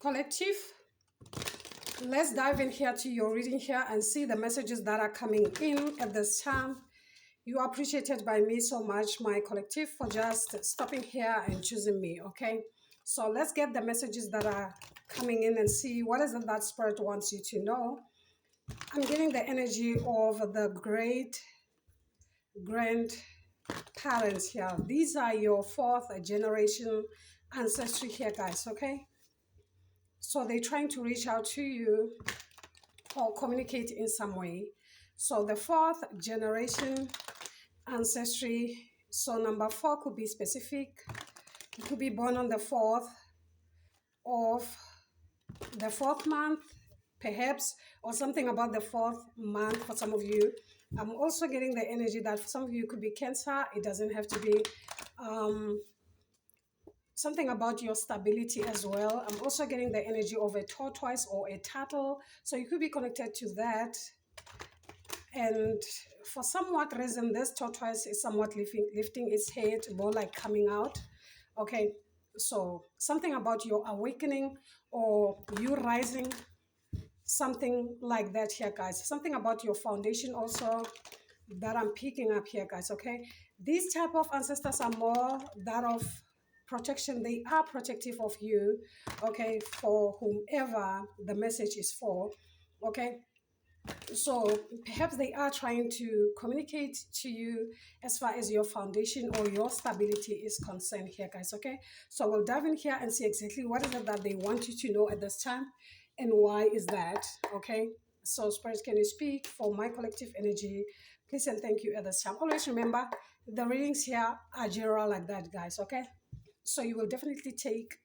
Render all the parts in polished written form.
Collective, let's dive in here to your reading here and see the messages that are coming in at this time. You are appreciated by me so much, my collective, for just stopping here and choosing me, okay? So let's get the messages that are coming in and see what is it that Spirit wants you to know. I'm getting the energy of the great grandparents here. These are your fourth generation ancestry here, guys, okay? So they're trying to reach out to you or communicate in some way. So the fourth generation ancestry, so number 4 could be specific. You could be born on the 4th of the 4th month, perhaps, or something about the 4th month for some of you. I'm also getting the energy that for some of you it could be Cancer. It doesn't have to be something about your stability as well. I'm also getting the energy of a tortoise or a turtle. So you could be connected to that. And for somewhat reason, this tortoise is somewhat lifting its head, more like coming out. Okay, so something about your awakening or you rising, something like that here, guys. Something about your foundation also that I'm picking up here, guys, okay? These type of ancestors are more that of protection. They are protective of you, okay, for whomever the message is for, okay? So perhaps they are trying to communicate to you as far as your foundation or your stability is concerned here, guys, okay? So we'll dive in here and see exactly what is it that they want you to know at this time and why is that, okay? So spirits, can you speak for my collective energy? Please and thank you at this time. Always remember, the readings here are general like that, guys, okay? So you will definitely take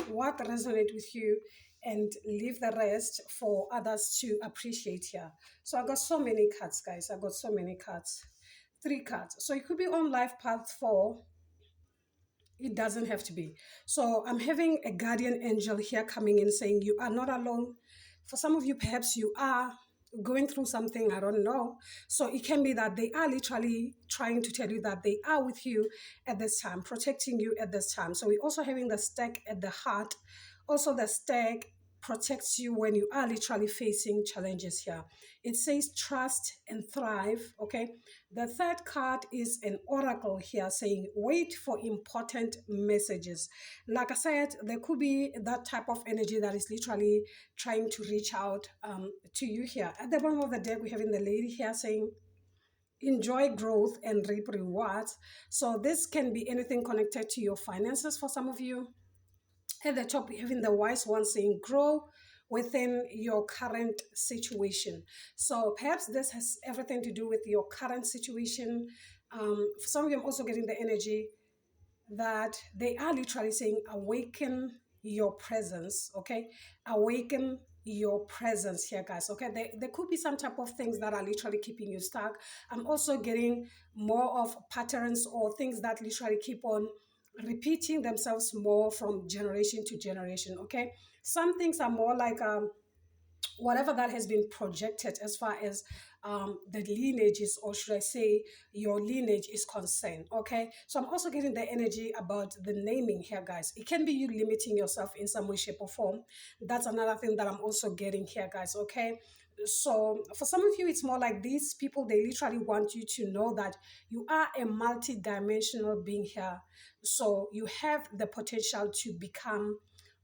what resonate with you and leave the rest for others to appreciate here. So I got so many cards, guys. I got so many cards. 3 cards. So it could be on life path 4. It doesn't have to be. So I'm having a guardian angel here coming in saying you are not alone. For some of you, perhaps you are going through something, I don't know. So it can be that they are literally trying to tell you that they are with you at this time, protecting you at this time. So we're also having the stack at the heart. Also the stack protects you when you are literally facing challenges here. It says trust and thrive, okay? The third card is an oracle here saying wait for important messages. Like I said, there could be that type of energy that is literally trying to reach out to you here. At the bottom of the deck, we have in the lady here saying enjoy growth and reap rewards. So this can be anything connected to your finances for some of you. At the top, we have in the wise one saying grow within your current situation. So perhaps this has everything to do with your current situation. For some of you, I'm also getting the energy that they are literally saying awaken your presence, okay? Awaken your presence here, guys, okay? There could be some type of things that are literally keeping you stuck. I'm also getting more of patterns or things that literally keep on repeating themselves more from generation to generation, okay? Some things are more like whatever that has been projected as far as the lineages, or should I say your lineage is concerned, okay? So I'm also getting the energy about the naming here, guys. It can be you limiting yourself in some way, shape, or form. That's another thing that I'm also getting here, guys, okay? So for some of you, it's more like these people, they literally want you to know that you are a multi-dimensional being here. So you have the potential to become,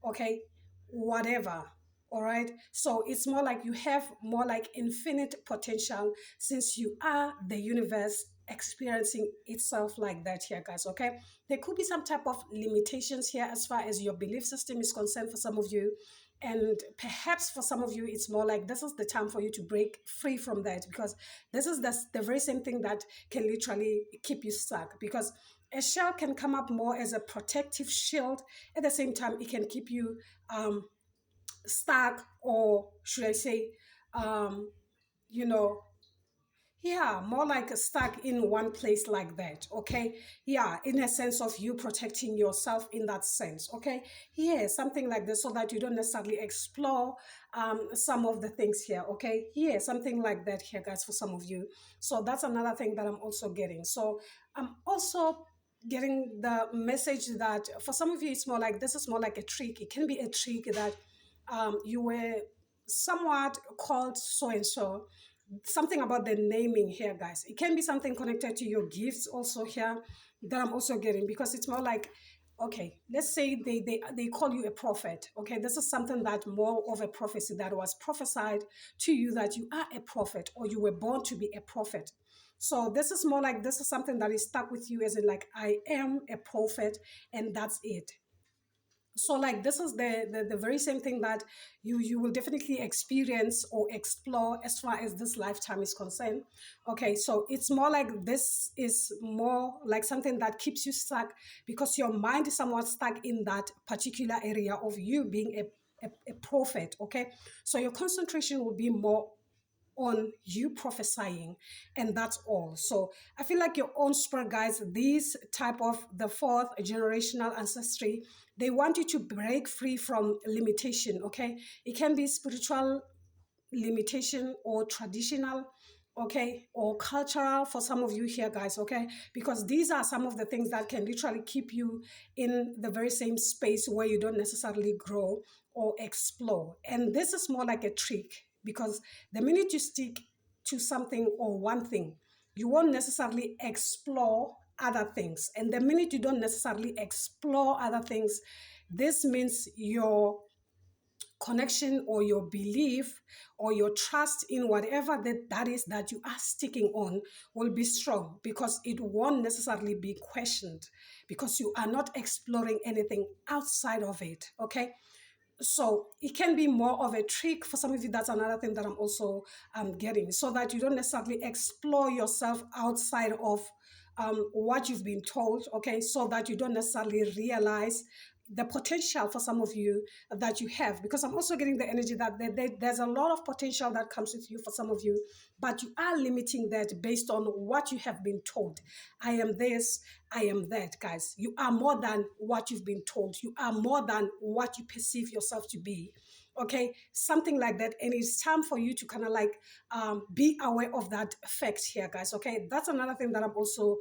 okay, whatever. All right. So it's more like you have more like infinite potential since you are the universe experiencing itself like that here, guys. Okay. There could be some type of limitations here as far as your belief system is concerned for some of you. And perhaps for some of you, it's more like this is the time for you to break free from that, because this is the very same thing that can literally keep you stuck, because a shell can come up more as a protective shield. At the same time, it can keep you stuck, or should I say, um, you know, yeah, more like stuck in one place like that, okay? Yeah, in a sense of you protecting yourself in that sense, okay? Yeah, something like this, so that you don't necessarily explore some of the things here, okay? Yeah, something like that here, guys, for some of you. So that's another thing that I'm also getting. So I'm also getting the message that for some of you, it's more like this is more like a trick. It can be a trick that you were somewhat called so and so. Something about the naming here, guys. It can be something connected to your gifts also here that I'm also getting, because it's more like, okay, let's say they call you a prophet. Okay, this is something that more of a prophecy that was prophesied to you, that you are a prophet or you were born to be a prophet. So this is more like this is something that is stuck with you, as in like, I am a prophet and that's it. So like this is the very same thing that you will definitely experience or explore as far as this lifetime is concerned. Okay, so it's more like this is more like something that keeps you stuck, because your mind is somewhat stuck in that particular area of you being a prophet. Okay, so your concentration will be more on you prophesying, and that's all. So I feel like your own spirit guides, these type of the fourth generational ancestry, they want you to break free from limitation. Okay, it can be spiritual limitation or traditional, okay, or cultural for some of you here, guys. Okay, because these are some of the things that can literally keep you in the very same space where you don't necessarily grow or explore. And this is more like a trick, because the minute you stick to something or one thing, you won't necessarily explore other things. And the minute you don't necessarily explore other things, this means your connection or your belief or your trust in whatever that is that you are sticking on will be strong, because it won't necessarily be questioned, because you are not exploring anything outside of it. Okay, so it can be more of a trick for some of you. That's another thing that I'm also getting, so that you don't necessarily explore yourself outside of what you've been told. Okay, so that you don't necessarily realize the potential for some of you that you have, because I'm also getting the energy that there's a lot of potential that comes with you for some of you, but you are limiting that based on what you have been told. I am this, I am that. Guys, you are more than what you've been told. You are more than what you perceive yourself to be. Okay, something like that. And it's time for you to kind of like be aware of that fact here, guys. Okay, that's another thing that I'm also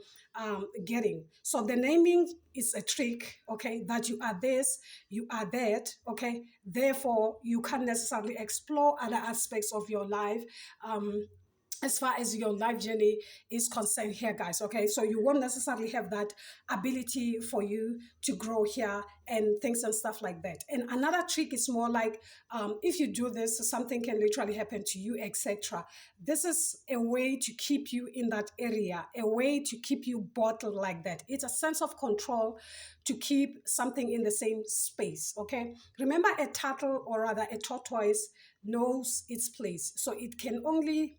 getting. So the naming is a trick. Okay, that you are this, you are that. Okay, therefore you can't necessarily explore other aspects of your life as far as your life journey is concerned here, guys. Okay, so you won't necessarily have that ability for you to grow here and things and stuff like that. And another trick is more like, if you do this, something can literally happen to you, etc. This is a way to keep you in that area, a way to keep you bottled like that. It's a sense of control to keep something in the same space. Okay, remember, a turtle, or rather a tortoise, knows its place, so it can only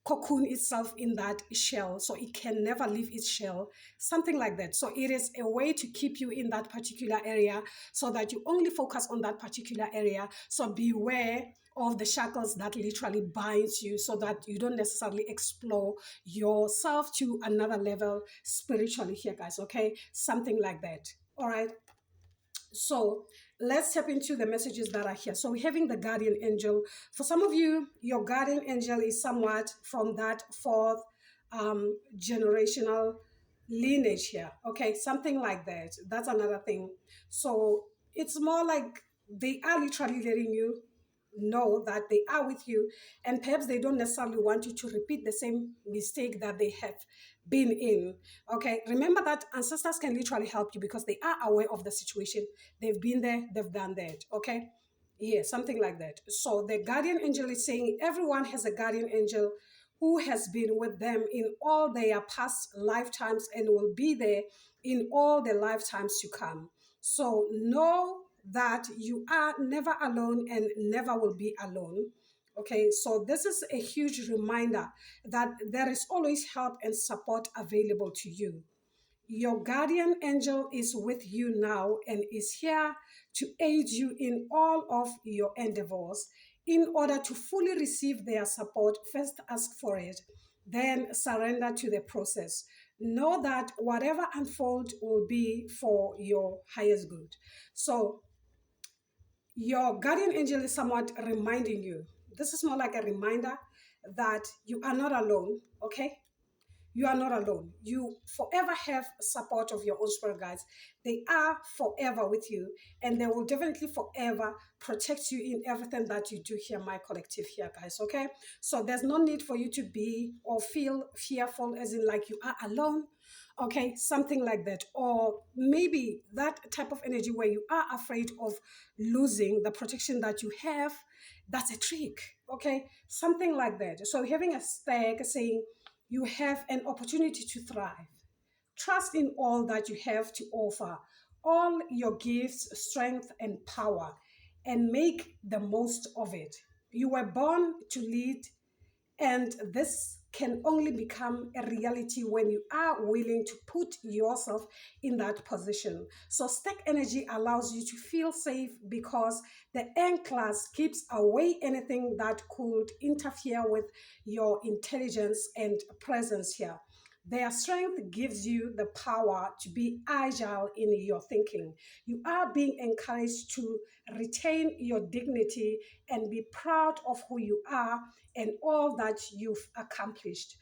cocoon itself in that shell, so it can never leave its shell, something like that. So it is a way to keep you in that particular area, so that you only focus on that particular area. So beware of the shackles that literally binds you, so that you don't necessarily explore yourself to another level spiritually here, guys. Okay, something like that. All right, so let's step into the messages that are here. So we're having the guardian angel. For some of you, your guardian angel is somewhat from that fourth generational lineage here. Okay, something like that. That's another thing. So it's more like they are literally letting you know that they are with you, and perhaps they don't necessarily want you to repeat the same mistake that they have been in. Okay, remember that ancestors can literally help you, because they are aware of the situation. They've been there, they've done that. Okay, yeah, something like that. So the guardian angel is saying everyone has a guardian angel who has been with them in all their past lifetimes and will be there in all the lifetimes to come. So know that you are never alone and never will be alone. Okay, so this is a huge reminder that there is always help and support available to you. Your guardian angel is with you now and is here to aid you in all of your endeavors. In order to fully receive their support, first ask for it, then surrender to the process. Know that whatever unfolds will be for your highest good. So your guardian angel is somewhat reminding you. This is more like a reminder that you are not alone, okay? You are not alone. You forever have support of your own spirit guides. They are forever with you, and they will definitely forever protect you in everything that you do here, my collective here, guys. Okay, so there's no need for you to be or feel fearful, as in like you are alone. Okay, something like that, or maybe that type of energy where you are afraid of losing the protection that you have. That's a trick. Okay, something like that. So having a stag saying you have an opportunity to thrive. Trust in all that you have to offer, all your gifts, strength, and power, and make the most of it. You were born to lead, and this can only become a reality when you are willing to put yourself in that position. So, stack energy allows you to feel safe because the N class keeps away anything that could interfere with your intelligence and presence here. Their strength gives you the power to be agile in your thinking. You are being encouraged to retain your dignity and be proud of who you are and all that you've accomplished.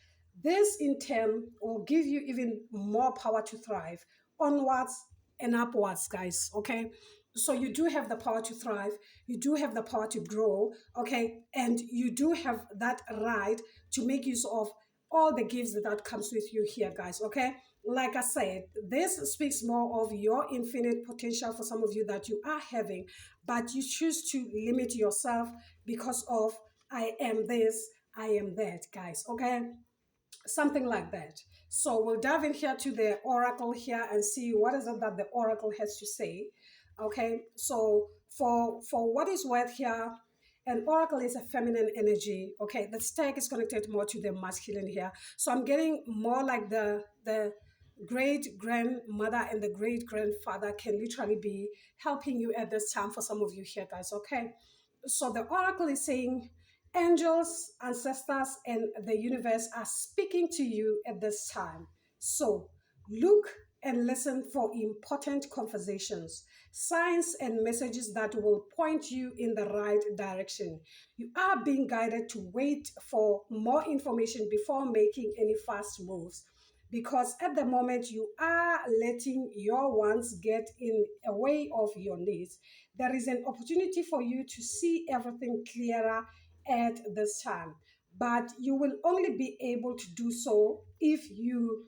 This in turn will give you even more power to thrive onwards and upwards, guys. Okay. So you do have the power to thrive, you do have the power to grow, okay, and you do have that right to make use of all the gifts that comes with you here, guys. Okay, like I said, this speaks more of your infinite potential for some of you that you are having, but you choose to limit yourself because of I am this, I am that, guys. Okay, something like that. So we'll dive in here to the oracle here and see what is it that the oracle has to say. Okay, so for what is worth here, an oracle is a feminine energy. Okay, the stag is connected more to the masculine here. So I'm getting more like the great grandmother and the great grandfather can literally be helping you at this time for some of you here, guys. Okay, so the oracle is saying angels, ancestors, and the universe are speaking to you at this time. So look and listen for important conversations, signs, and messages that will point you in the right direction. You are being guided to wait for more information before making any fast moves, because at the moment you are letting your wants get in a way of your needs. There is an opportunity for you to see everything clearer at this time, but you will only be able to do so if you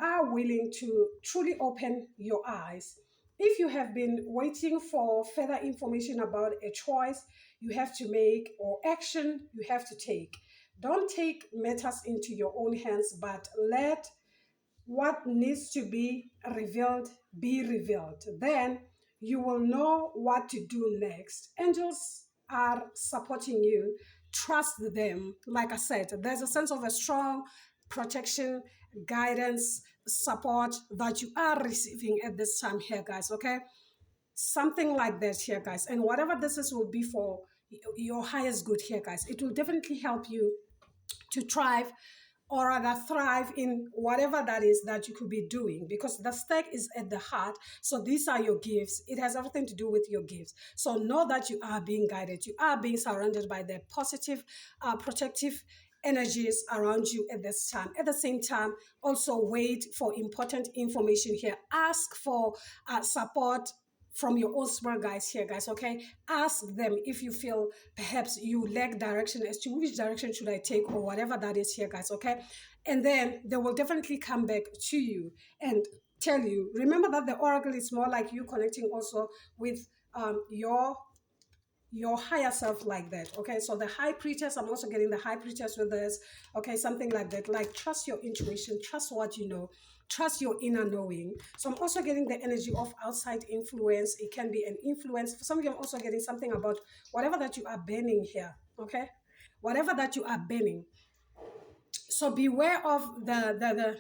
are willing to truly open your eyes. If you have been waiting for further information about a choice you have to make or action you have to take, don't take matters into your own hands, but let what needs to be revealed. Then you will know what to do next. Angels are supporting you. Trust them. Like I said, there's a sense of a strong protection, guidance, support that you are receiving at this time here, guys. Okay, something like that here, guys. And whatever this is will be for your highest good here, guys. It will definitely help you to thrive, or rather thrive in whatever that is that you could be doing, because the stake is at the heart. So these are your gifts. It has everything to do with your gifts. So know that you are being guided, you are being surrounded by the positive protective energies around you at this time. At the same time, also wait for important information here. Ask for support from your own smart guys here, guys. Okay, ask them if you feel perhaps you lack direction as to which direction should I take or whatever that is here, guys. Okay, and then they will definitely come back to you and tell you. Remember that the oracle is more like you connecting also with your higher self, like that. Okay, so the high priestess, I'm also getting the high priestess with this. Okay, something like that, like trust your intuition, trust what you know, trust your inner knowing. So I'm also getting the energy of outside influence. It can be an influence for some of you. I'm also getting something about whatever that you are burning here. Okay, whatever that you are burning, so beware of the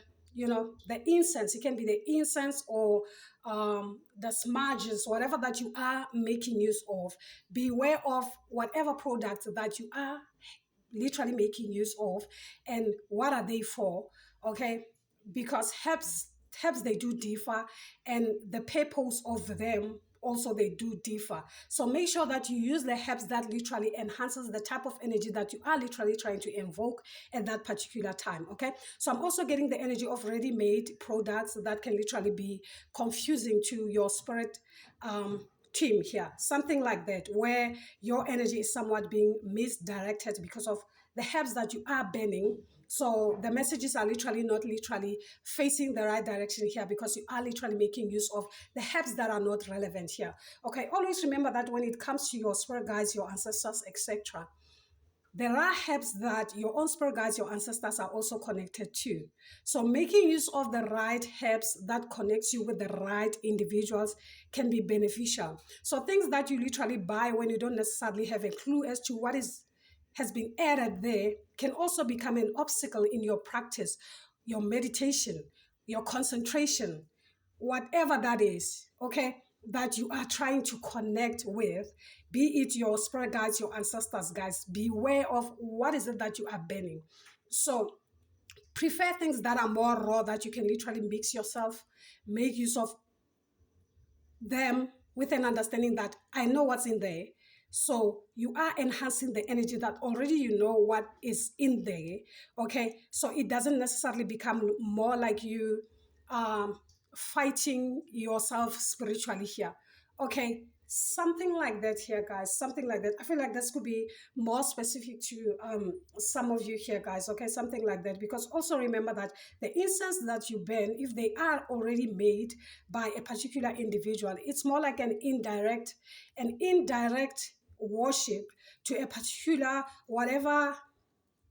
the incense. It can be the incense or the smudges, whatever that you are making use of. Beware of whatever products that you are literally making use of, and what are they for. Okay, because herbs they do differ, and the purpose of them also they do differ. So make sure that you use the herbs that literally enhances the type of energy that you are literally trying to invoke at that particular time. Okay, so I'm also getting the energy of ready-made products that can literally be confusing to your spirit team here, something like that, where your energy is somewhat being misdirected because of the herbs that you are burning. So the messages are literally not literally facing the right direction here because you are literally making use of the herbs that are not relevant here. Okay, always remember that when it comes to your spirit guides, your ancestors, etc., there are herbs that your own spirit guides, your ancestors are also connected to. So making use of the right herbs that connects you with the right individuals can be beneficial. So things that you literally buy when you don't necessarily have a clue as to what has been added there can also become an obstacle in your practice, your meditation, your concentration, whatever that is, okay, that you are trying to connect with, be it your spirit guides, your ancestors guides, beware of what is it that you are burning. So prefer things that are more raw, that you can literally mix yourself, make use of them with an understanding that I know what's in there. So you are enhancing the energy that already you know what is in there. Okay. So it doesn't necessarily become more like you fighting yourself spiritually here. Okay. Something like that here, guys. Something like that. I feel like this could be more specific to some of you here, guys. Okay. Something like that. Because also remember that the incense that you burn, if they are already made by a particular individual, it's more like an indirect worship to a particular whatever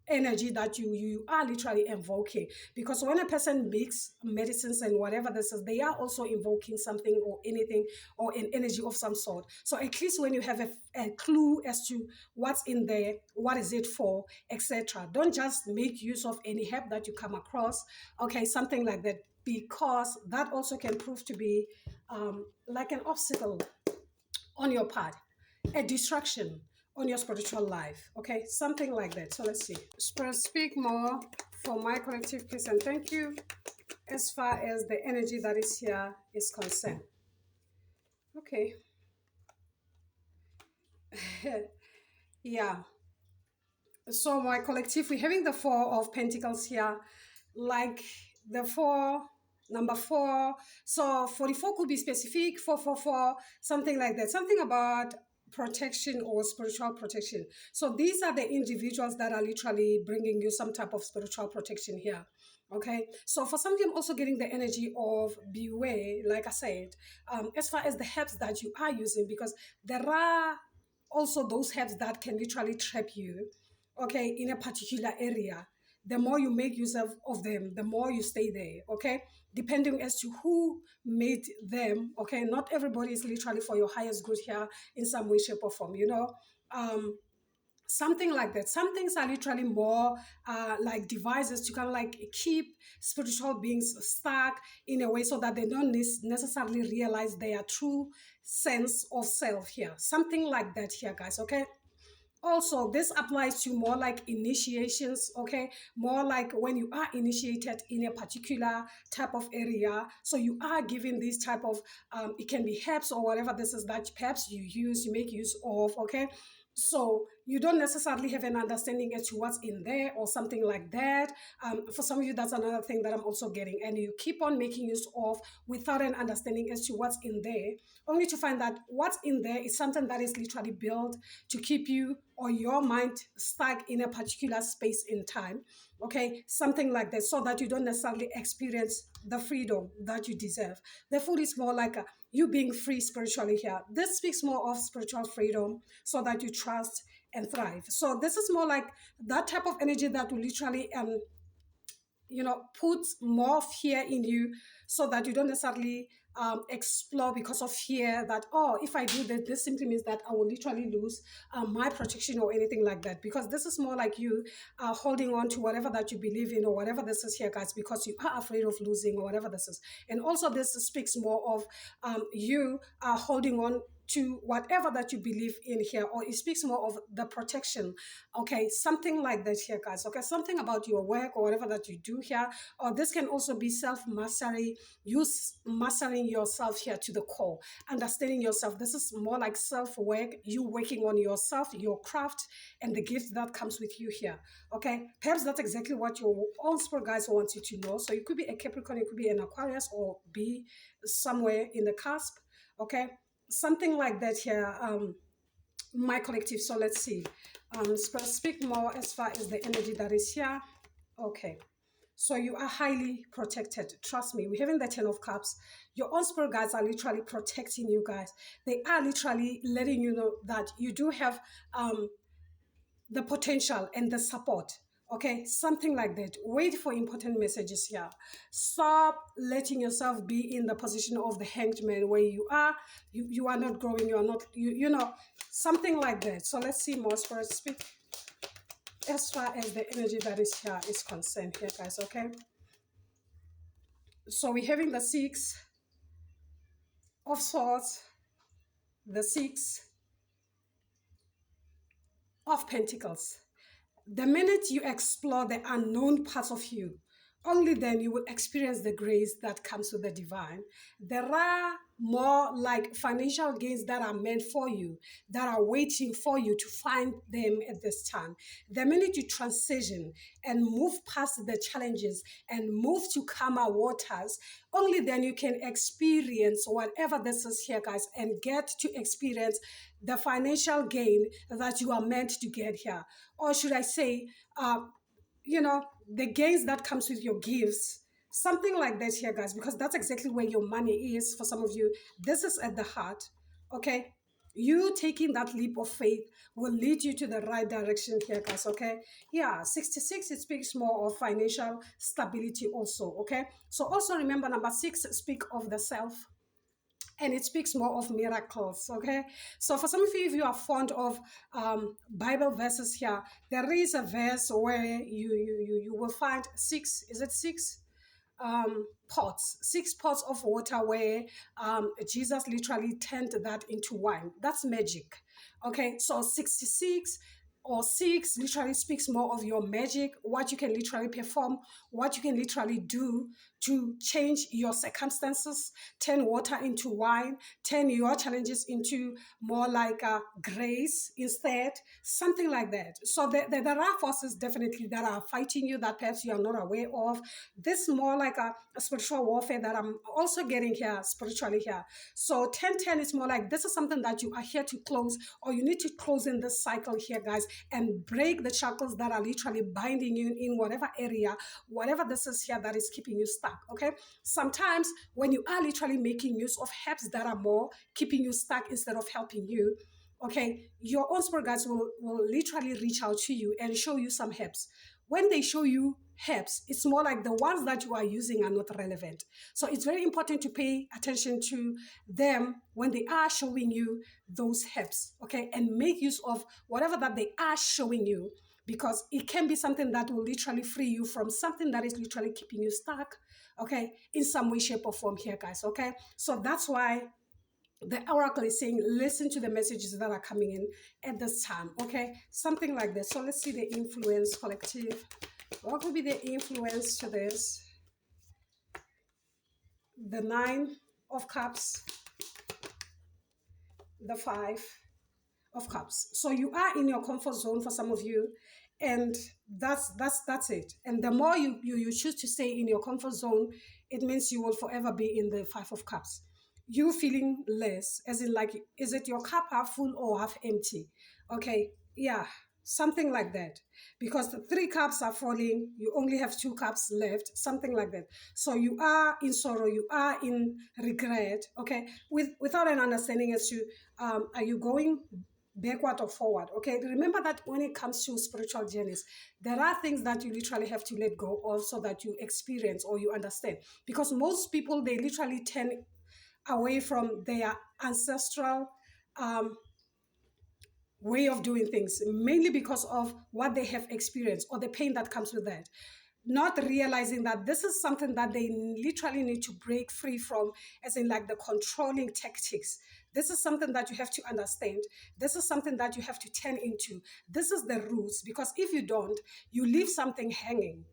energy that you are literally invoking. Because when a person makes medicines and whatever this is, they are also invoking something or anything or an energy of some sort. So at least when you have a clue as to what's in there, what is it for, etc., don't just make use of any herb that you come across. Okay, something like that, because that also can prove to be like an obstacle on your part, a distraction on your spiritual life. Okay, something like that. So let's see. Spirit, speak more for my collective peace and thank you as far as the energy that is here is concerned. Okay. Yeah. So my collective, we're having the Four of Pentacles here, like the four, number four. So 44 could be specific, 444, something like that, something about protection or spiritual protection. So these are the individuals that are literally bringing you some type of spiritual protection here. Okay, so for some of you, I'm also getting the energy of beware, like I said, as far as the herbs that you are using, because there are also those herbs that can literally trap you, okay, in a particular area. The more you make use of them, the more you stay there, okay, depending as to who made them. Okay, not everybody is literally for your highest good here in some way, shape, or form, something like that. Some things are literally more like devices to kind of like keep spiritual beings stuck in a way so that they don't necessarily realize their true sense of self here, something like that here, guys. Okay, also this applies to more like initiations, okay, more like when you are initiated in a particular type of area. So you are given this type of it can be herbs or whatever this is that perhaps you make use of. Okay, so you don't necessarily have an understanding as to what's in there or something like that. For some of you, that's another thing that I'm also getting, and you keep on making use of without an understanding as to what's in there, only to find that what's in there is something that is literally built to keep you or your mind stuck in a particular space in time. Okay, something like that, so that you don't necessarily experience the freedom that you deserve. The food is more like you being free spiritually here. This speaks more of spiritual freedom so that you trust and thrive. So this is more like that type of energy that will literally put more fear in you so that you don't necessarily explore because of fear that, oh, if I do that, this simply means that I will literally lose my protection or anything like that. Because this is more like you holding on to whatever that you believe in or whatever this is here, guys, because you are afraid of losing or whatever this is. And also this speaks more of you holding on to whatever that you believe in here, or it speaks more of the protection. Okay, something like that here, guys. Okay, something about your work or whatever that you do here, or this can also be self-mastery, mastering yourself here to the core, understanding yourself. This is more like self-work, you working on yourself, your craft, and the gift that comes with you here. Okay, perhaps that's exactly what your own spirit guides want you to know. So you could be a Capricorn, you could be an Aquarius, or be somewhere in the cusp. Okay, something like that here, my collective. So let's see, speak more as far as the energy that is here. Okay, so you are highly protected. Trust me, we're having the 10 of cups. Your own spirit guides are literally protecting you guys. They are literally letting you know that you do have the potential and the support. Okay, something like that. Wait for important messages here. Stop letting yourself be in the position of the hanged man where you are not growing, you are not, you know, something like that. So let's see more. Spirit, speak as far as the energy that is here is concerned here, guys. Okay, so we're having the Six of Swords, the Six of Pentacles. The minute you explore the unknown parts of you, only then you will experience the grace that comes with the divine. There are more like financial gains that are meant for you, that are waiting for you to find them at this time. The minute you transition and move past the challenges and move to calmer waters, only then you can experience whatever this is here, guys, and get to experience the financial gain that you are meant to get here. Or should I say, you know, the gains that comes with your gifts, something like that here, guys, because that's exactly where your money is for some of you. This is at the heart. Okay, you taking that leap of faith will lead you to the right direction here, guys. Okay, yeah, 66, it speaks more of financial stability also. Okay, so also remember, number 6 speak of the self, and it speaks more of miracles. Okay, so for some of you, if you are fond of Bible verses here, there is a verse where you will find six, is it six, pots, 6 pots of water, where Jesus literally turned that into wine. That's magic. Okay, so 66 or 6 literally speaks more of your magic, what you can literally perform, what you can literally do to change your circumstances, turn water into wine, turn your challenges into more like a grace instead, something like that. So there are forces definitely that are fighting you that perhaps you are not aware of. This more like a spiritual warfare that I'm also getting here spiritually here. So 1010 is more like this is something that you are here to close, or you need to close in this cycle here, guys, and break the shackles that are literally binding you in whatever area, whatever this is here that is keeping you stuck. Okay, sometimes when you are literally making use of herbs that are more keeping you stuck instead of helping you, okay, your own spirit guides will literally reach out to you and show you some herbs. When they show you herbs, it's more like the ones that you are using are not relevant. So it's very important to pay attention to them when they are showing you those herbs, okay, and make use of whatever that they are showing you, because it can be something that will literally free you from something that is literally keeping you stuck, okay, in some way, shape, or form here, guys. Okay, so that's why the oracle is saying listen to the messages that are coming in at this time. Okay, something like this. So let's see the influence collective. What will be the influence to this? The 9 of Cups, the 5 of Cups. So you are in your comfort zone for some of you, and that's it. And the more you choose to stay in your comfort zone, it means you will forever be in the 5 of Cups. You feeling less, as in like, is it your cup half full or half empty? Okay, yeah, something like that. Because the 3 cups are falling, you only have 2 cups left, something like that. So you are in sorrow, you are in regret, okay, without an understanding as to are you going backward or forward. Okay, remember that when it comes to spiritual journeys, there are things that you literally have to let go of so that you experience or you understand. Because most people, they literally turn away from their ancestral way of doing things, mainly because of what they have experienced or the pain that comes with that, not realizing that this is something that they literally need to break free from, as in like the controlling tactics This is something that you have to understand. This is something that you have to turn into. This is the roots, because if you don't, you leave something hanging.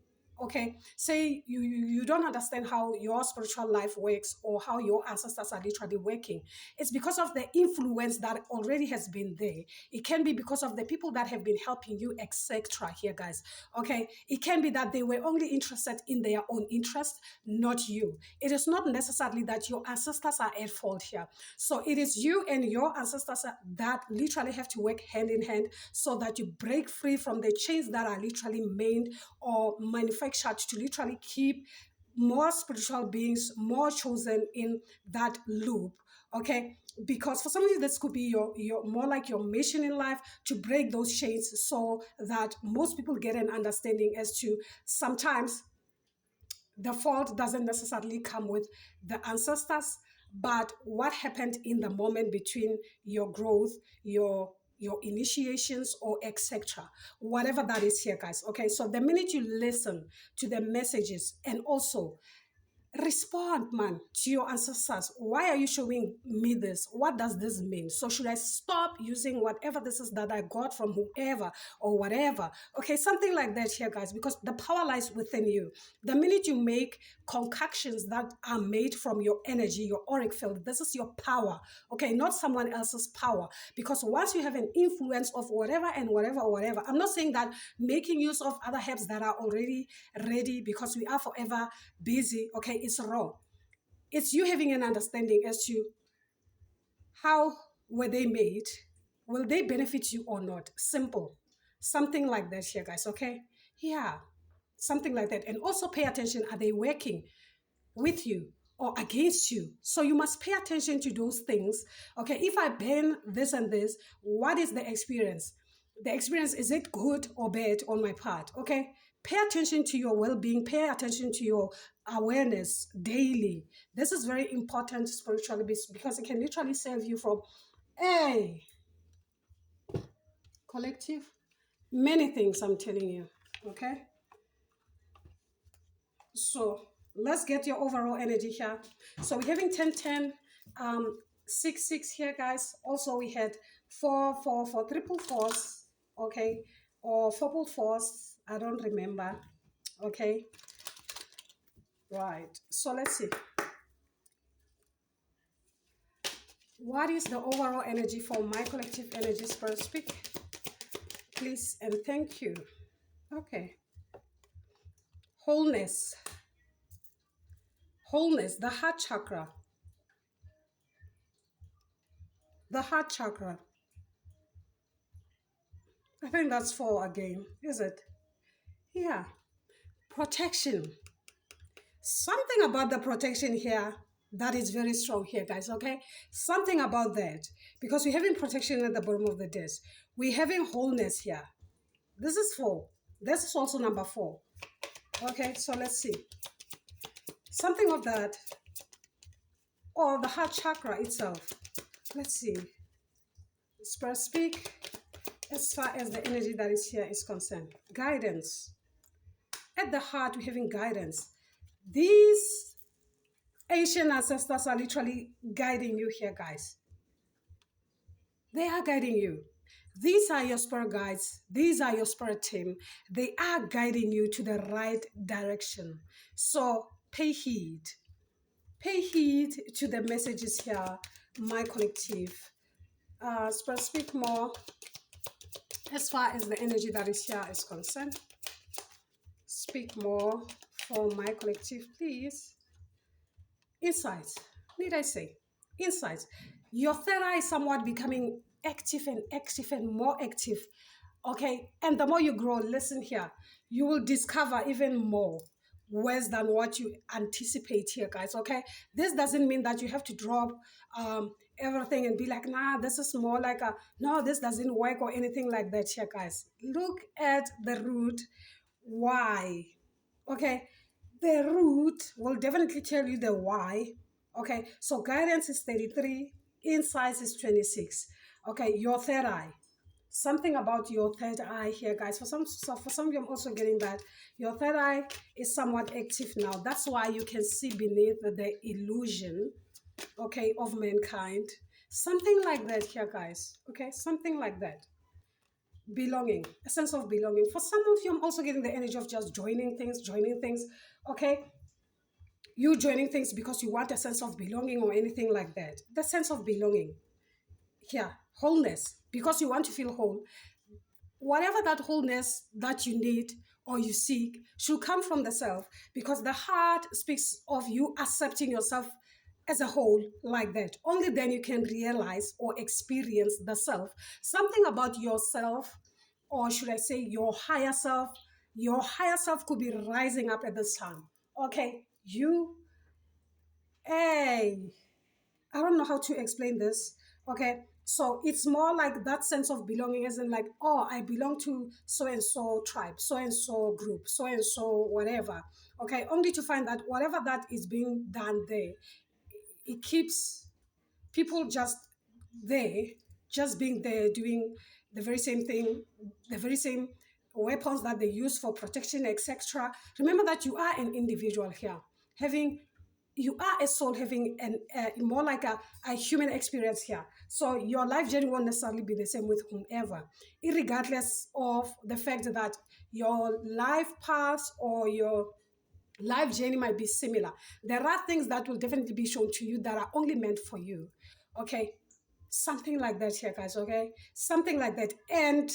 Okay, say you don't understand how your spiritual life works or how your ancestors are literally working. It's because of the influence that already has been there. It can be because of the people that have been helping you, etc. Here, guys. Okay, it can be that they were only interested in their own interest, not you. It is not necessarily that your ancestors are at fault here. So it is you and your ancestors that literally have to work hand in hand so that you break free from the chains that are literally made or manufactured to literally keep more spiritual beings, more chosen in that loop. Okay, because for some of you this could be your more like your mission in life, to break those chains so that most people get an understanding as to sometimes the fault doesn't necessarily come with the ancestors, but what happened in the moment between your growth, your initiations, or etc. Whatever that is here, guys. Okay, so the minute you listen to the messages and also respond, man, to your ancestors. Why are you showing me this? What does this mean? So should I stop using whatever this is that I got from whoever or whatever? Okay, something like that here, guys, because the power lies within you. The minute you make concoctions that are made from your energy, your auric field, this is your power. Okay, not someone else's power. Because once you have an influence of whatever and whatever, I'm not saying that making use of other herbs that are already ready because we are forever busy, okay, it's wrong. It's you having an understanding as to how were they made, will they benefit you or not? Simple. Something like that here, guys, okay? Yeah, something like that. And also pay attention, are they working with you or against you? So you must pay attention to those things. Okay, if I ban this and this, what is the experience? The experience, is it good or bad on my part? Okay, pay attention to your well-being, pay attention to your awareness daily. This is very important spiritually, because it can literally save you from a collective many things, I'm telling you. Okay, so let's get your overall energy here. So we're having 10 10, 6 6 here, guys. Also we had 4 4 4 triple fours, okay, or four fours, I don't remember. Okay, right, so let's see what is the overall energy for my collective energy. Spirit, speak please and thank you. Okay, wholeness, wholeness, the heart chakra, the heart chakra. I think that's 4 again, is it? Yeah, protection. Something about the protection here that is very strong here, guys, okay? Something about that. Because we're having protection at the bottom of the desk. We're having wholeness here. This is 4. This is also number 4. Okay, so let's see. Something of that. Or the heart chakra itself. Let's see. Spirit, speak as far as the energy that is here is concerned. Guidance. At the heart, we're having guidance. These Asian ancestors are literally guiding you here, guys. They are guiding you. These are your spirit guides. These are your spirit team. They are guiding you to the right direction. So pay heed. Pay heed to the messages here, my collective. Spirit, speak more as far as the energy that is here is concerned. Speak more for my collective, please. Insights. Need I say? Insights. Your third eye is somewhat becoming active and more active. Okay. And the more you grow, listen here, you will discover even more worse than what you anticipate here, guys. Okay. This doesn't mean that you have to drop everything and be like, nah, this is more like a, no, this doesn't work or anything like that here, guys. Look at the root. Why? Okay, the root will definitely tell you the why. Okay, so guidance is 33, insights is 26. Okay, your third eye. Something about your third eye here, guys. For some of you, I'm also getting that your third eye is somewhat active now. That's why you can see beneath the illusion, okay, of mankind. Something like that here, guys. Okay, something like that. Belonging, a sense of belonging. For some of you, I'm also getting the energy of just joining things, joining things. Okay, you joining things because you want a sense of belonging or anything like that. The sense of belonging. Yeah, wholeness, because you want to feel whole. Whatever that wholeness that you need or you seek should come from the self, because the heart speaks of you accepting yourself as a whole like that. Only then you can realize or experience the self. Something about yourself, or should I say your higher self could be rising up at this time. Okay, you, hey, I don't know how to explain this. Okay. So it's more like that sense of belonging, isn't like, oh, I belong to so and so tribe, so and so group, so and so whatever. Okay. Only to find that whatever that is being done there, it keeps people just there, just being there, doing the very same thing, the very same weapons that they use for protection, etc. Remember that you are an individual here, having, you are a soul having an more like a human experience here. So your life journey won't necessarily be the same with whomever, regardless of the fact that your life path or your life journey might be similar. There are things that will definitely be shown to you that are only meant for you. Okay. Something like that here, guys. Okay. Something like that. And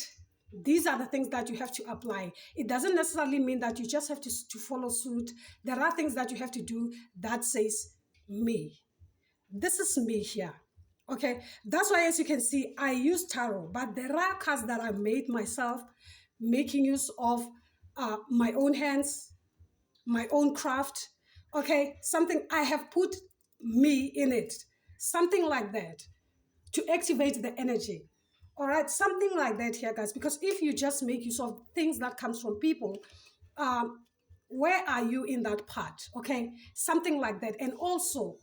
these are the things that you have to apply. It doesn't necessarily mean that you just have to follow suit. There are things that you have to do that says me. This is me here. Okay. That's why, as you can see, I use tarot, but there are cards that I made myself, making use of my own hands, my own craft. Okay, something I have put me in it, something like that, to activate the energy. All right, something like that here, guys, because if you just make use of things that comes from people, um where are you in that part? Okay, something like that. And also,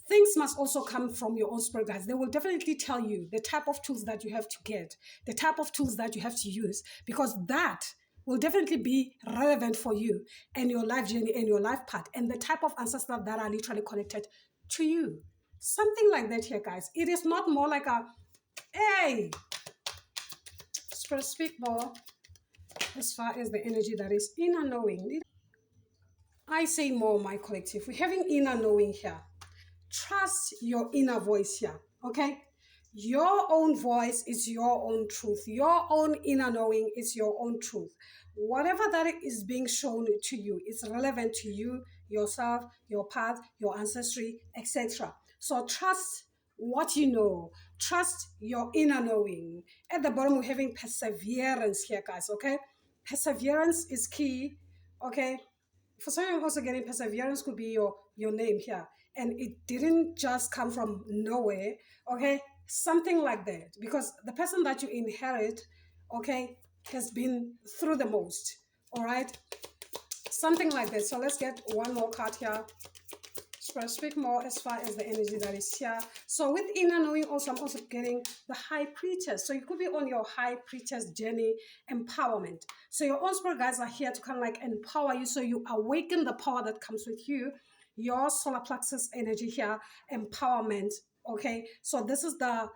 things must also come from your own spirit, guys. They will definitely tell you the type of tools that you have to get, the type of tools that you have to use, because that will definitely be relevant for you and your life journey and your life path and the type of ancestors that are literally connected to you. Something like that here, guys. It is not more like a, hey, spirit, speak more as far as the energy that is inner knowing. I say more, my collective. We're having inner knowing here. Trust your inner voice here. Okay, your own voice is your own truth. Your own inner knowing is your own truth. Whatever that is being shown to you is relevant to you, yourself, your path, your ancestry, etc. So trust what you know. Trust your inner knowing. At the bottom, we're having perseverance here, guys. Okay, perseverance is key. Okay, for some, I'm also getting perseverance could be your name here, and it didn't just come from nowhere. Okay, something like that, because the person that you inherit, okay, has been through the most. All right, something like that. So let's get one more card here. Speak more as far as the energy that is here. So with inner knowing also, I'm also getting the high priestess. So you could be on your high priestess journey, empowerment. So your own spirit guides are here to kind of like empower you, so you awaken the power that comes with you, your solar plexus energy here, empowerment. Okay, so this is the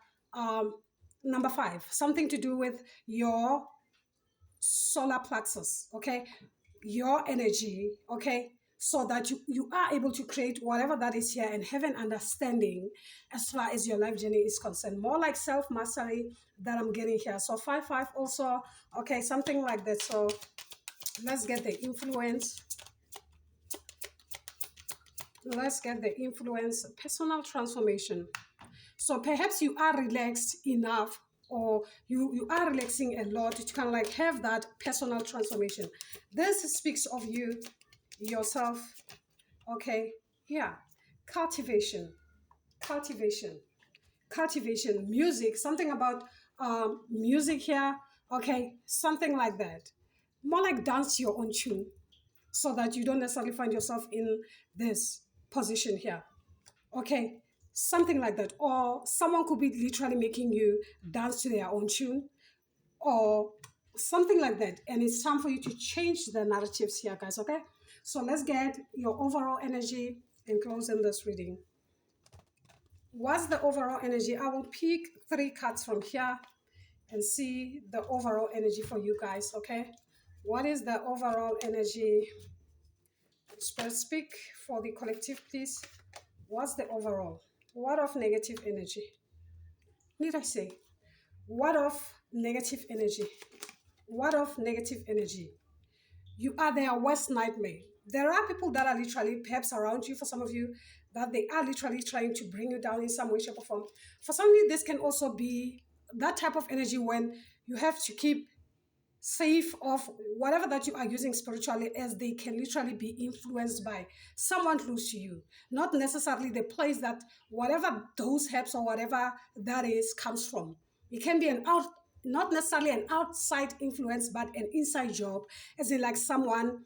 number 5, something to do with your solar plexus. Okay, your energy. Okay, so that you are able to create whatever that is here and have an understanding as far as your life journey is concerned. More like self-mastery that I'm getting here. So 5 also. Okay, something like that. So let's get the influence. Let's get the influence. Personal transformation. So perhaps you are relaxed enough, or you are relaxing a lot to kind of like have that personal transformation. This speaks of you, yourself. Okay, yeah. Cultivation, cultivation, cultivation. Music, something about music here. Okay, something like that. More like dance your own tune, so that you don't necessarily find yourself in this position here. Okay, something like that. Or someone could be literally making you dance to their own tune, or something like that. And it's time for you to change the narratives here, guys. Okay, so let's get your overall energy and close in this reading. What's the overall energy? I will pick 3 cards from here and see the overall energy for you guys, okay? What is the overall energy? Speak for the collective, please. What's the overall? What of negative energy? Need I say? What of negative energy? What of negative energy? You are their worst nightmare. There are people that are literally, perhaps around you, for some of you, that they are literally trying to bring you down in some way, shape, or form. For some of you, this can also be that type of energy when you have to keep safe of whatever that you are using spiritually, as they can literally be influenced by someone close to you, not necessarily the place that whatever those helps or whatever that is comes from. It can be an out, not necessarily an outside influence, but an inside job, as in like someone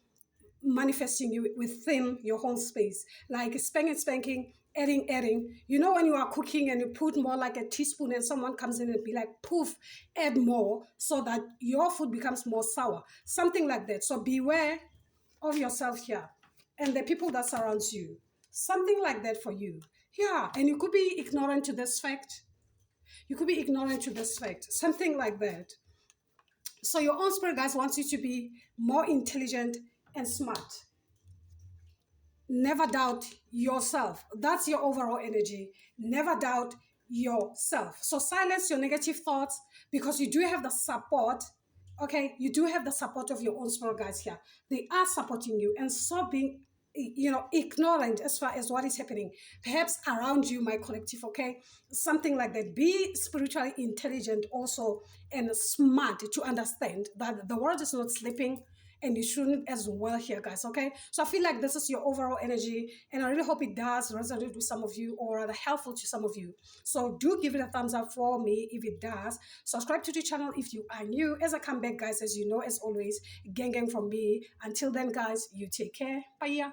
manifesting you within your home space, like spanking, adding. You know, when you are cooking and you put more like a teaspoon and someone comes in and be like, poof, add more so that your food becomes more sour, something like that. So beware of yourself here and the people that surrounds you, something like that for you. Yeah, and you could be ignorant to this fact. You could be ignorant to this fact, something like that. So your own spirit guys wants you to be more intelligent and smart. Never doubt yourself. That's your overall energy. Never doubt yourself. So silence your negative thoughts, because you do have the support. Okay, you do have the support of your own spirit guides here. They are supporting you, and stop being, ignorant as far as what is happening perhaps around you, my collective. Okay, something like that. Be spiritually intelligent also, and smart to understand that the world is not sleeping, and you shouldn't as well here, guys. Okay, so I feel like this is your overall energy, and I really hope it does resonate with some of you, or rather helpful to some of you. So do give it a thumbs up for me if it does. Subscribe to the channel if you are new. As I come back, guys, as you know, as always, gang from me. Until then, guys, you take care. Bye.